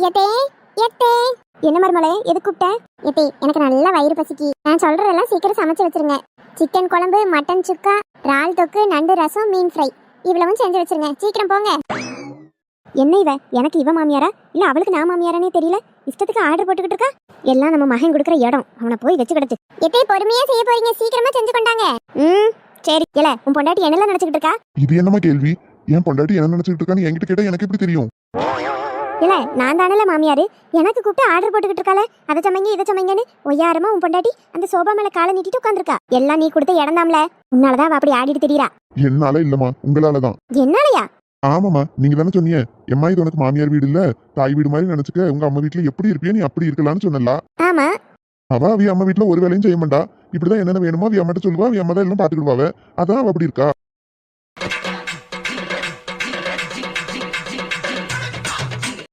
எத்தே எத்தே என்ன மருமலே எது கூப்பிட்ட? எத்தே எனக்கு நல்ல வயிறு பசிக்கு. நான் சொல்றதெல்லாம் சீக்கிரம் சமைச்சு வச்சிருங்க. சிக்கன் குழம்பு, மட்டன் சுக்கா, இறால் தொக்கு, நண்டு ரசம், மீன் ஃப்ரை இவ்வளவும் செஞ்சு வச்சிருங்க. சீக்கிரம் போங்க. என்ன இவ எனக்கு இவ மாமியாரா இல்ல அவளுக்கு நான் மாமியாரானே தெரியல. இஷ்டத்துக்கு ஆர்டர் போட்டுக்கிட்டு இருக்கா. எல்லாம் நம்ம மகன் கொடுக்குற இடம். அவனை போய் வச்சு கிடச்சு. எத்தே பொறுமையா செய்ய போறீங்க, சீக்கிரமா செஞ்சு கொண்டாங்க. சரி. இல்ல உன் பொண்டாட்டி என்னெல்லாம் நினைச்சுக்கிட்டு இருக்கா? இது என்னமா கேள்வி? என் பொண்டாட்டி என்ன நினைச்சுக்கிட்டு இருக்கான்னு என்கிட்ட கேட்டா எனக்கு எப்படி தெரியும்? இல்ல நான் தானே மாமியாரு, எனக்கு கூப்பிட்டு ஆர்டர் போட்டுக்கிட்டு இருக்காளே அதை சமைங்க இதை சமைங்கன்னு ஒய்யாரமா உன் பொண்டாட்டி அந்த சோபா மேல காலை நீட்டிட்டு உட்காந்துருக்கா. எல்லாம் நீ கொடுத்த இடம் தாம்ல, உன்னாலதான் அவ அப்படி ஆடிட்டு தெரியறா. என்னால இல்லம்மா, உங்களாலதான். என்னாலயா? ஆமாமா, நீங்க தானே சொன்னீங்க எம்மா இது உனக்கு மாமியார் வீடு இல்ல தாய் வீடு மாதிரி நினைச்சுக்க, உங்க அம்மா வீட்டுல எப்படி இருப்பியோ நீ அப்படி இருக்கலாம்னு சொன்னல. ஆமா. அவ அம்மா வீட்டுல ஒரு வேலையும் செய்ய மாட்டா. இப்படிதான் என்னென்ன வேணுமோ அவ அம்மாட்ட சொல்லுவா, அவ அம்மா தான் எல்லாம் பாத்துக்கிடுவாவ. அதான் அவ அப்படி இருக்கா.